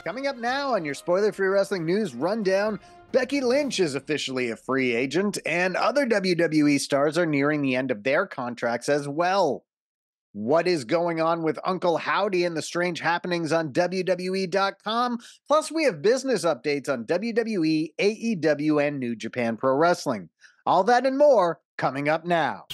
Coming up now on your spoiler-free wrestling news rundown, Becky Lynch is officially a free agent, and other WWE stars are nearing the end of their contracts as well. What is going on with Uncle Howdy and the strange happenings on WWE.com? Plus, we have business updates on WWE, AEW, and New Japan Pro Wrestling. All that and more coming up now.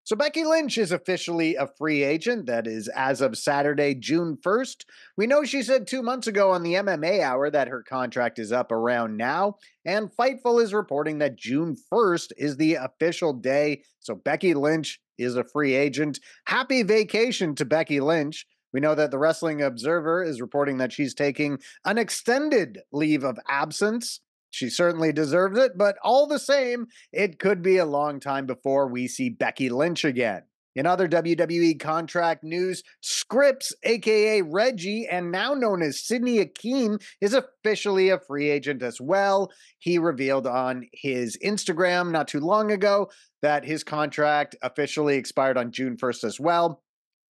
So Becky Lynch is officially a free agent. That is as of Saturday, June 1st. We know she said 2 months ago on the MMA Hour that her contract is up around now, and Fightful is reporting that June 1st is the official day. So Becky Lynch is a free agent. Happy vacation to Becky Lynch. We know that the Wrestling Observer is reporting that she's taking an extended leave of absence. She certainly deserves it, but all the same, it could be a long time before we see Becky Lynch again. In other WWE contract news, Scripps, aka Reggie, and now known as Sidney Akeem, is officially a free agent as well. He revealed on his Instagram not too long ago that his contract officially expired on June 1st as well.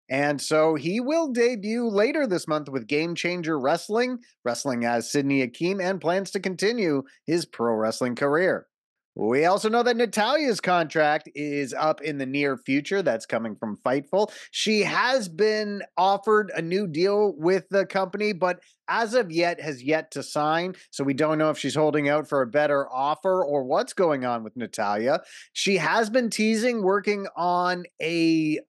And so he will debut later this month with Game Changer Wrestling as Sidney Akeem, and plans to continue his pro wrestling career. We also know that Natalya's contract is up in the near future. That's coming from Fightful. She has been offered a new deal with the company, but as of yet has yet to sign. So we don't know if she's holding out for a better offer or what's going on with Natalya. She has been teasing working on a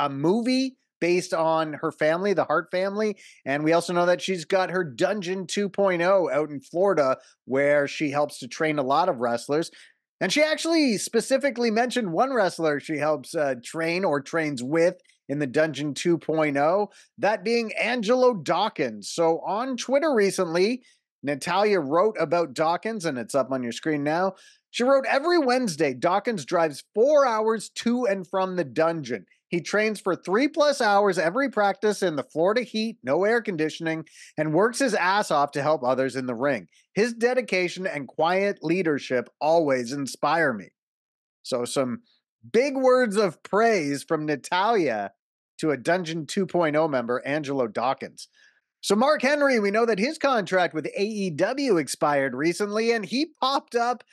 movie based on her family, the Hart family. And we also know that she's got her Dungeon 2.0 out in Florida, where she helps to train a lot of wrestlers. And she actually specifically mentioned one wrestler she helps train or trains with in the Dungeon 2.0, that being Angelo Dawkins. So on Twitter recently, Natalya wrote about Dawkins, and it's up on your screen now. She wrote, "Every Wednesday, Dawkins drives 4 hours to and from the dungeon. He trains for 3+ hours every practice in the Florida heat, no air conditioning, and works his ass off to help others in the ring. His dedication and quiet leadership always inspire me." So some big words of praise from Natalya to a Dungeon 2.0 member, Angelo Dawkins. So Mark Henry, we know that his contract with AEW expired recently, and he popped up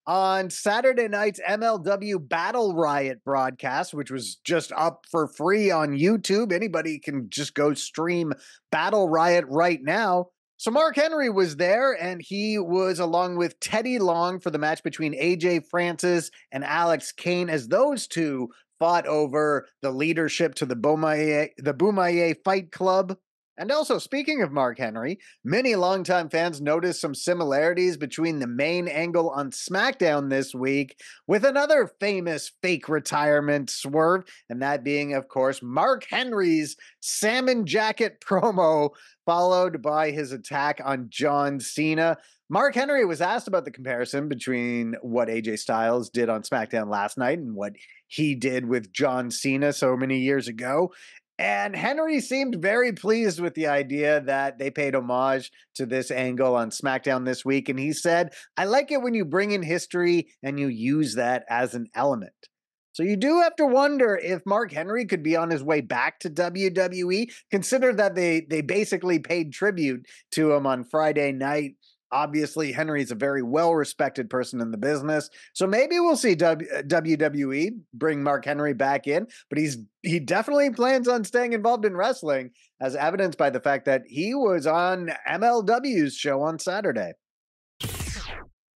on Saturday night's MLW Battle Riot broadcast, which was just up for free on YouTube. Anybody can just go stream Battle Riot right now. So Mark Henry was there, and he was along with Teddy Long for the match between AJ Francis and Alex Kane, as those two fought over the leadership to the Bomaye Fight Club. And also, speaking of Mark Henry, many longtime fans noticed some similarities between the main angle on SmackDown this week with another famous fake retirement swerve, and that being, of course, Mark Henry's salmon jacket promo, followed by his attack on John Cena. Mark Henry was asked about the comparison between what AJ Styles did on SmackDown last night and what he did with John Cena so many years ago. And Henry seemed very pleased with the idea that they paid homage to this angle on SmackDown this week. And he said, "I like it when you bring in history and you use that as an element." So you do have to wonder if Mark Henry could be on his way back to WWE. Consider that they basically paid tribute to him on Friday night. Obviously, Henry's a very well-respected person in the business, so maybe we'll see WWE bring Mark Henry back in, but he definitely plans on staying involved in wrestling, as evidenced by the fact that he was on MLW's show on Saturday.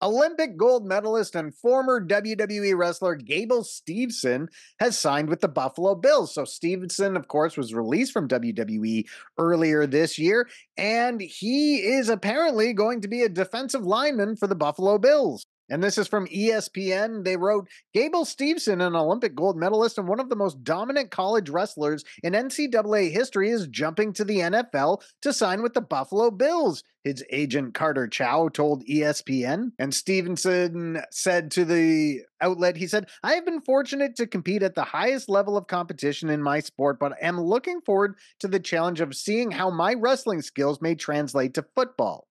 Olympic gold medalist and former WWE wrestler Gable Steveson has signed with the Buffalo Bills. So Steveson, of course, was released from WWE earlier this year, and he is apparently going to be a defensive lineman for the Buffalo Bills. And this is from ESPN. They wrote, "Gable Steveson, an Olympic gold medalist and one of the most dominant college wrestlers in NCAA history, is jumping to the NFL to sign with the Buffalo Bills," his agent Carter Chow told ESPN. And Stevenson said to the outlet, he said, "I have been fortunate to compete at the highest level of competition in my sport, but am looking forward to the challenge of seeing how my wrestling skills may translate to football.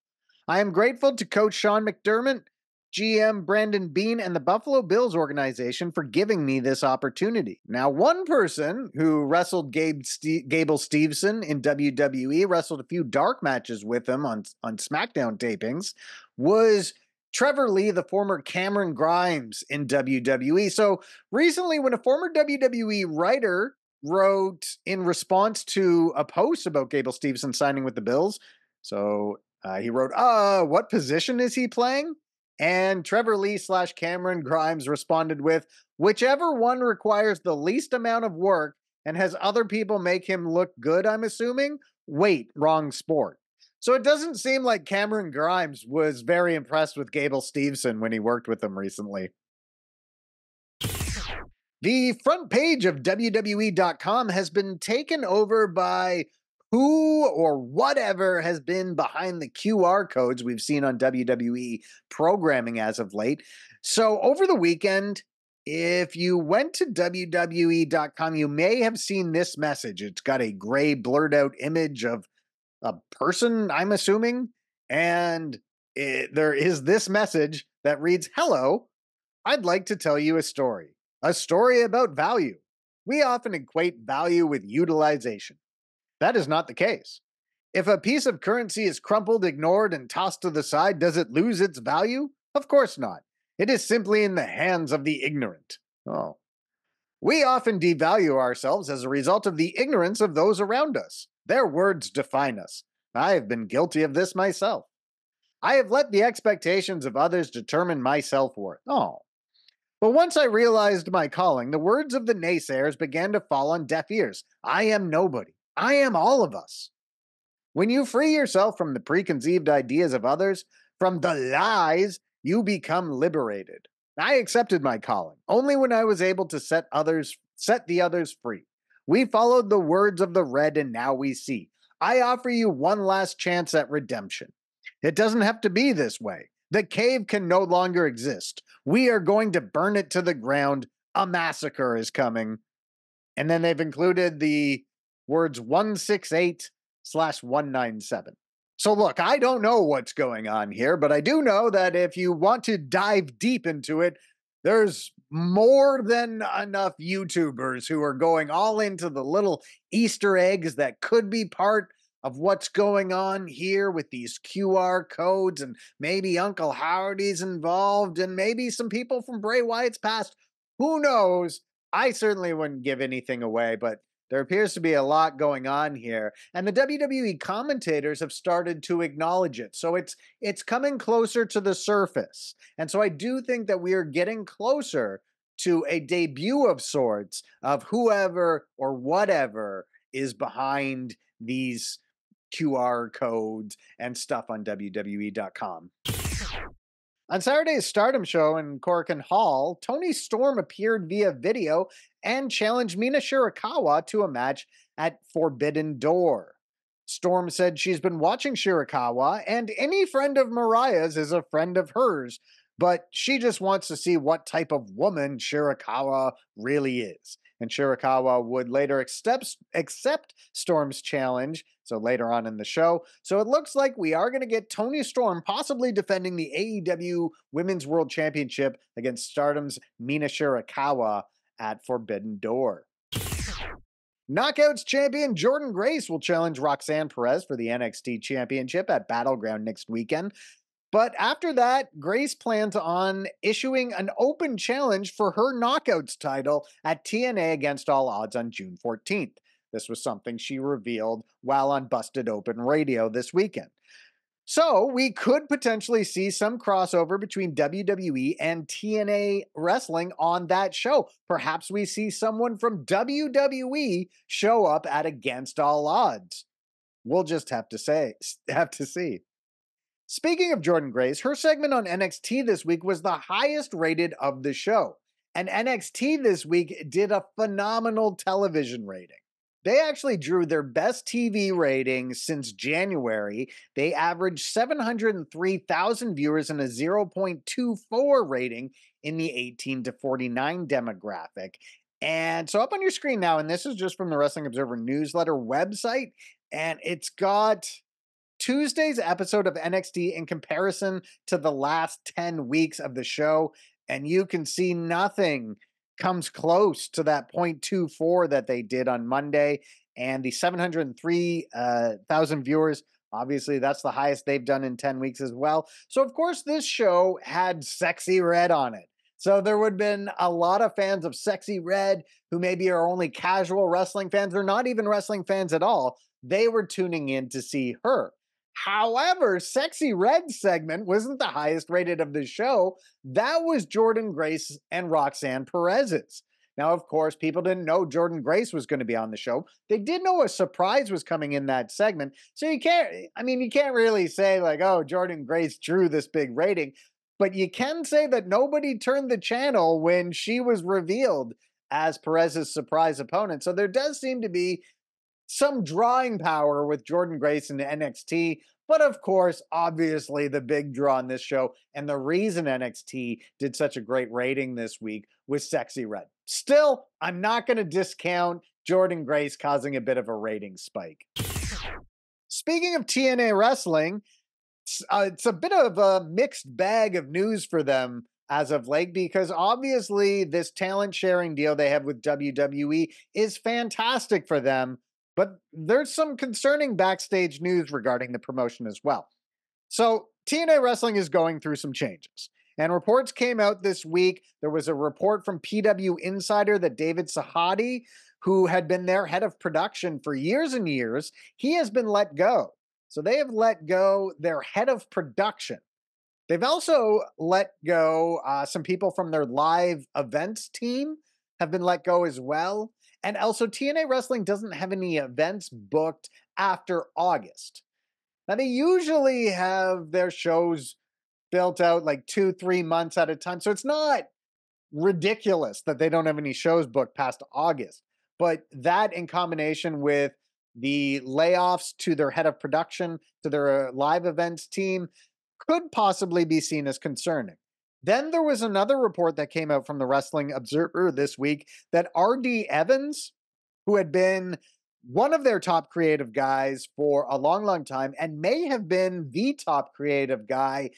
I am grateful to Coach Sean McDermott, GM Brandon Bean, and the Buffalo Bills organization for giving me this opportunity. Now, one person who wrestled Gable Steveson in WWE, wrestled a few dark matches with him on SmackDown tapings, was Trevor Lee, the former Cameron Grimes in WWE. So recently, when a former WWE writer wrote in response to a post about Gable Steveson signing with the Bills, he wrote, what position is he playing? And Trevor Lee / Cameron Grimes responded with, whichever one requires the least amount of work and has other people make him look good, I'm assuming. Wait, wrong sport. So it doesn't seem like Cameron Grimes was very impressed with Gable Steveson when he worked with him recently. The front page of WWE.com has been taken over by who or whatever has been behind the QR codes we've seen on WWE programming as of late. So over the weekend, if you went to WWE.com, you may have seen this message. It's got a gray blurred out image of a person, I'm assuming, and there is this message that reads, hello, I'd like to tell you a story about value. We often equate value with utilization. That is not the case. If a piece of currency is crumpled, ignored, and tossed to the side, does it lose its value? Of course not. It is simply in the hands of the ignorant. Oh. We often devalue ourselves as a result of the ignorance of those around us. Their words define us. I have been guilty of this myself. I have let the expectations of others determine my self-worth. Oh. But once I realized my calling, the words of the naysayers began to fall on deaf ears. I am nobody. I am all of us. When you free yourself from the preconceived ideas of others, from the lies, you become liberated. I accepted my calling only when I was able to set the others free. We followed the words of the red, and now we see. I offer you one last chance at redemption. It doesn't have to be this way. The cave can no longer exist. We are going to burn it to the ground. A massacre is coming. And then they've included the words 168/197. So look, I don't know what's going on here, but I do know that if you want to dive deep into it, there's more than enough YouTubers who are going all into the little Easter eggs that could be part of what's going on here with these QR codes, and maybe Uncle Howdy's involved, and maybe some people from Bray Wyatt's past. Who knows? I certainly wouldn't give anything away, but there appears to be a lot going on here, and the WWE commentators have started to acknowledge it. So it's coming closer to the surface. And so I do think that we are getting closer to a debut of sorts of whoever or whatever is behind these QR codes and stuff on WWE.com. On Saturday's Stardom show in Korakuen Hall, Toni Storm appeared via video and challenged Mina Shirakawa to a match at Forbidden Door. Storm said she's been watching Shirakawa, and any friend of Mariah's is a friend of hers, but she just wants to see what type of woman Shirakawa really is. And Shirakawa would later accept Storm's challenge, so later on in the show. So it looks like we are going to get Toni Storm possibly defending the AEW Women's World Championship against Stardom's Mina Shirakawa at Forbidden Door. Knockouts champion Jordynne Grace will challenge Roxanne Perez for the NXT Championship at Battleground next weekend. But after that, Grace plans on issuing an open challenge for her Knockouts title at TNA Against All Odds on June 14th. This was something she revealed while on Busted Open Radio this weekend. So we could potentially see some crossover between WWE and TNA wrestling on that show. Perhaps we see someone from WWE show up at Against All Odds. We'll just have to see. Speaking of Jordynne Grace, her segment on NXT this week was the highest rated of the show. And NXT this week did a phenomenal television rating. They actually drew their best TV rating since January. They averaged 703,000 viewers and a 0.24 rating in the 18 to 49 demographic. And so up on your screen now, and this is just from the Wrestling Observer newsletter website, and it's got Tuesday's episode of NXT in comparison to the last 10 weeks of the show, and you can see nothing comes close to that 0.24 that they did on Monday, and the 703,000 viewers. Obviously, that's the highest they've done in 10 weeks as well. So, of course, this show had Sexy Red on it. So there would have been a lot of fans of Sexy Red who maybe are only casual wrestling fans or not even wrestling fans at all. They were tuning in to see her. However, Sexy Red's segment wasn't the highest rated of the show. That was Jordynne Grace and Roxanne Perez's. Now, of course, people didn't know Jordynne Grace was going to be on the show. They did know a surprise was coming in that segment. So you can't really say like, oh, Jordynne Grace drew this big rating. But you can say that nobody turned the channel when she was revealed as Perez's surprise opponent. So there does seem to be some drawing power with Jordynne Grace in NXT. But of course, obviously, the big draw on this show and the reason NXT did such a great rating this week was Sexy Red. Still, I'm not going to discount Jordynne Grace causing a bit of a rating spike. Speaking of TNA wrestling, it's a bit of a mixed bag of news for them as of late, because obviously this talent sharing deal they have with WWE is fantastic for them, but there's some concerning backstage news regarding the promotion as well. So TNA Wrestling is going through some changes, and reports came out this week. There was a report from PW Insider that David Sahadi, who had been their head of production for years and years, he has been let go. So they have let go their head of production. They've also let go some people from their live events team have been let go as well. And also TNA Wrestling doesn't have any events booked after August. Now they usually have their shows built out like 2-3 months at a time. So it's not ridiculous that they don't have any shows booked past August. But that in combination with the layoffs to their head of production, to their live events team, could possibly be seen as concerning. Then there was another report that came out from the Wrestling Observer this week that R.D. Evans, who had been one of their top creative guys for a long, long time, and may have been the top creative guy,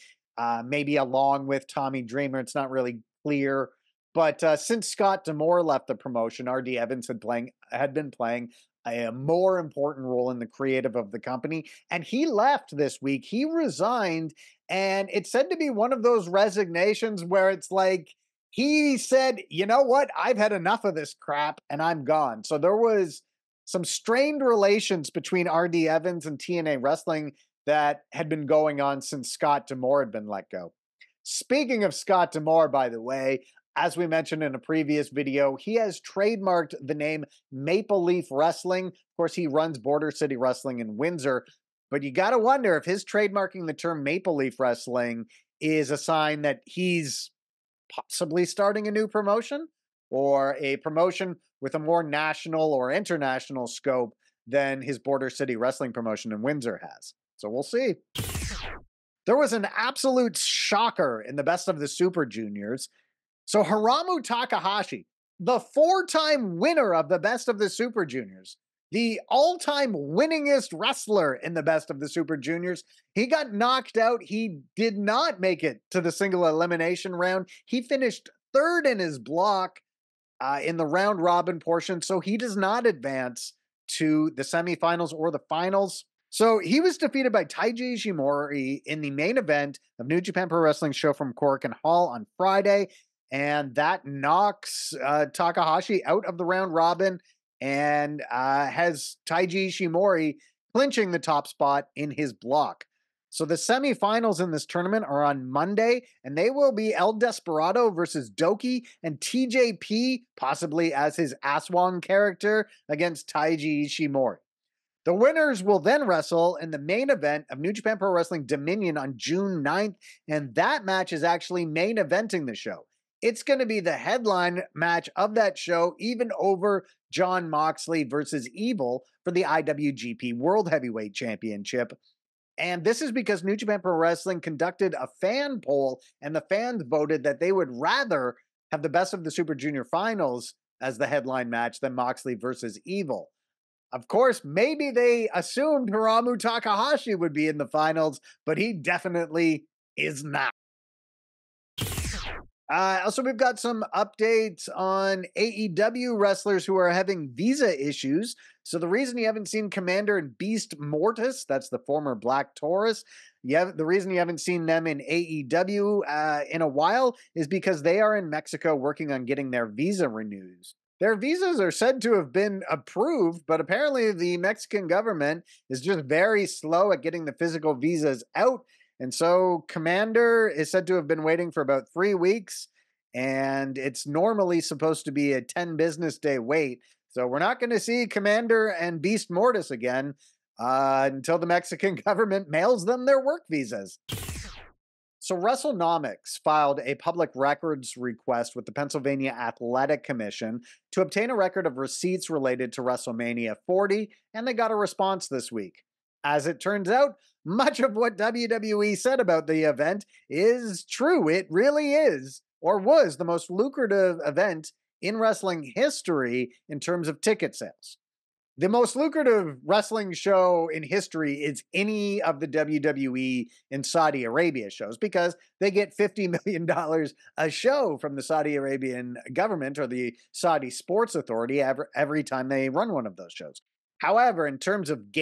maybe along with Tommy Dreamer, it's not really clear. But since Scott D'Amore left the promotion, R.D. Evans had been playing a more important role in the creative of the company. And he left this week. He resigned. And it's said to be one of those resignations where it's like, he said, you know what? I've had enough of this crap and I'm gone. So there was some strained relations between R.D. Evans and TNA Wrestling that had been going on since Scott D'Amore had been let go. Speaking of Scott D'Amore, by the way, as we mentioned in a previous video, he has trademarked the name Maple Leaf Wrestling. Of course, he runs Border City Wrestling in Windsor, but you got to wonder if his trademarking the term Maple Leaf Wrestling is a sign that he's possibly starting a new promotion, or a promotion with a more national or international scope than his Border City Wrestling promotion in Windsor has. So we'll see. There was an absolute shocker in the Best of the Super Juniors. So Hiromu Takahashi, the 4-time winner of the Best of the Super Juniors, the all-time winningest wrestler in the Best of the Super Juniors, he got knocked out. He did not make it to the single elimination round. He finished third in his block in the round robin portion, so he does not advance to the semifinals or the finals. So he was defeated by Taiji Ishimori in the main event of New Japan Pro Wrestling show from Korakuen Hall on Friday. And that knocks Takahashi out of the round robin and has Taiji Ishimori clinching the top spot in his block. So the semifinals in this tournament are on Monday, and they will be El Desperado versus Doki and TJP, possibly as his Aswang character, against Taiji Ishimori. The winners will then wrestle in the main event of New Japan Pro Wrestling Dominion on June 9th, and that match is actually main eventing the show. It's going to be the headline match of that show, even over Jon Moxley versus Evil for the IWGP World Heavyweight Championship. And this is because New Japan Pro Wrestling conducted a fan poll, and the fans voted that they would rather have the Best of the Super Junior Finals as the headline match than Moxley versus Evil. Of course, maybe they assumed Hiromu Takahashi would be in the finals, but he definitely is not. Also, we've got some updates on AEW wrestlers who are having visa issues. So the reason you haven't seen Komander and Beast Mortis, that's the former Black Taurus, the reason you haven't seen them in AEW in a while is because they are in Mexico working on getting their visa renewed. Their visas are said to have been approved, but apparently the Mexican government is just very slow at getting the physical visas out. And so Komander is said to have been waiting for about 3 weeks, and it's normally supposed to be a 10 business day wait. So we're not going to see Komander and Beast Mortis again until the Mexican government mails them their work visas. So WrestleNomics filed a public records request with the Pennsylvania Athletic Commission to obtain a record of receipts related to WrestleMania 40, and they got a response this week. As it turns out, much of what WWE said about the event is true. It really is, or was, the most lucrative event in wrestling history in terms of ticket sales. The most lucrative wrestling show in history is any of the WWE in Saudi Arabia shows because they get $50 million a show from the Saudi Arabian government or the Saudi Sports Authority every time they run one of those shows. However, in terms of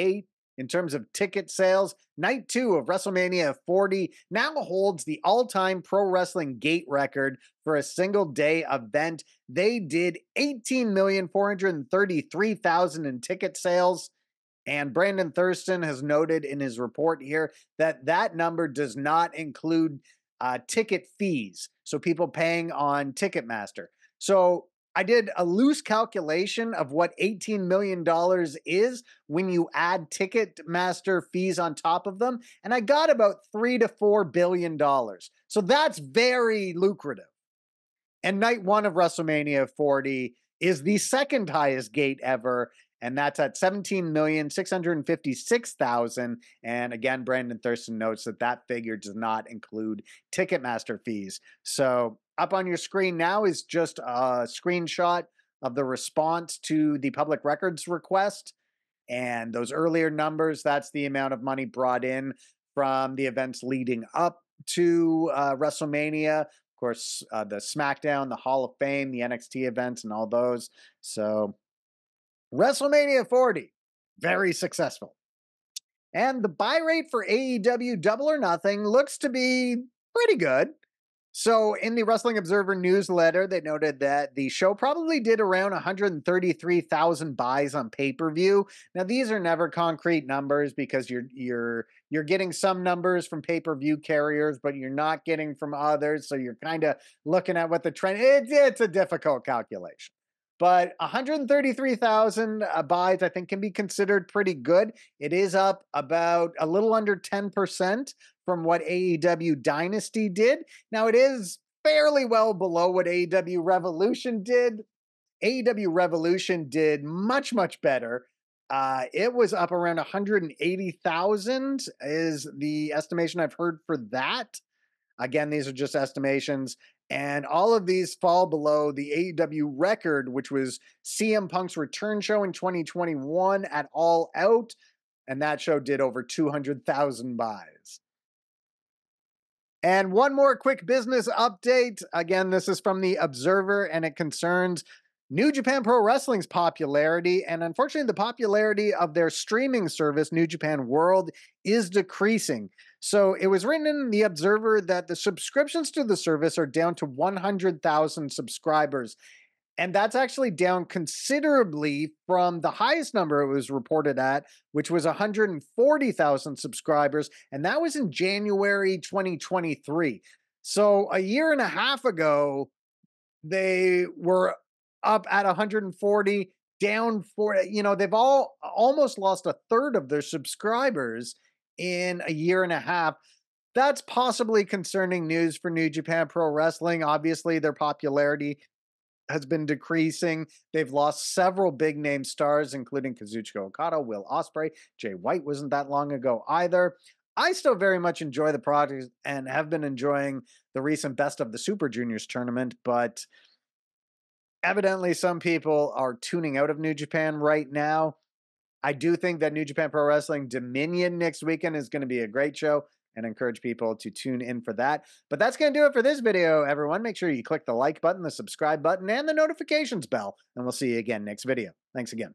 ticket sales, night 2 of WrestleMania 40 now holds the all-time pro wrestling gate record for a single day event. They did 18,433,000 in ticket sales. And Brandon Thurston has noted in his report here that that number does not include ticket fees. So people paying on Ticketmaster. So I did a loose calculation of what $18 million is when you add Ticketmaster fees on top of them, and I got about $3 to $4 billion. So that's very lucrative. And night 1 of WrestleMania 40 is the second highest gate ever, and that's at 17,656,000. And again, Brandon Thurston notes that that figure does not include Ticketmaster fees. So up on your screen now is just a screenshot of the response to the public records request. And those earlier numbers, that's the amount of money brought in from the events leading up to WrestleMania. Of course, the SmackDown, the Hall of Fame, the NXT events, and all those. So WrestleMania 40, very successful. And the buy rate for AEW Double or Nothing looks to be pretty good. So in the Wrestling Observer newsletter, they noted that the show probably did around 133,000 buys on pay-per-view. Now, these are never concrete numbers because you're getting some numbers from pay-per-view carriers, but you're not getting from others. So you're kind of looking at what the trend is. It's a difficult calculation. But 133,000 buys, I think, can be considered pretty good. It is up about a little under 10% from what AEW Dynasty did. Now, it is fairly well below what AEW Revolution did. AEW Revolution did much, much better. It was up around 180,000 is the estimation I've heard for that. Again, these are just estimations. And all of these fall below the AEW record, which was CM Punk's return show in 2021 at All Out. And that show did over 200,000 buys. And one more quick business update. Again, this is from the Observer, and it concerns New Japan Pro Wrestling's popularity. And unfortunately, the popularity of their streaming service, New Japan World, is decreasing. So it was written in the Observer that the subscriptions to the service are down to 100,000 subscribers. And that's actually down considerably from the highest number it was reported at, which was 140,000 subscribers. And that was in January 2023. So a year and a half ago, they were up at 140, down for, they've all almost lost a third of their subscribers in a year and a half. That's possibly concerning news for New Japan Pro Wrestling. Obviously, their popularity has been decreasing. They've lost several big name stars, including Kazuchika Okada, Will Ospreay. Jay White wasn't that long ago either. I still very much enjoy the product and have been enjoying the recent Best of the Super Juniors tournament, but evidently some people are tuning out of New Japan right now. I do think that New Japan Pro Wrestling Dominion next weekend is going to be a great show, and encourage people to tune in for that. But that's going to do it for this video, everyone. Make sure you click the like button, the subscribe button, and the notifications bell, and we'll see you again next video. Thanks again.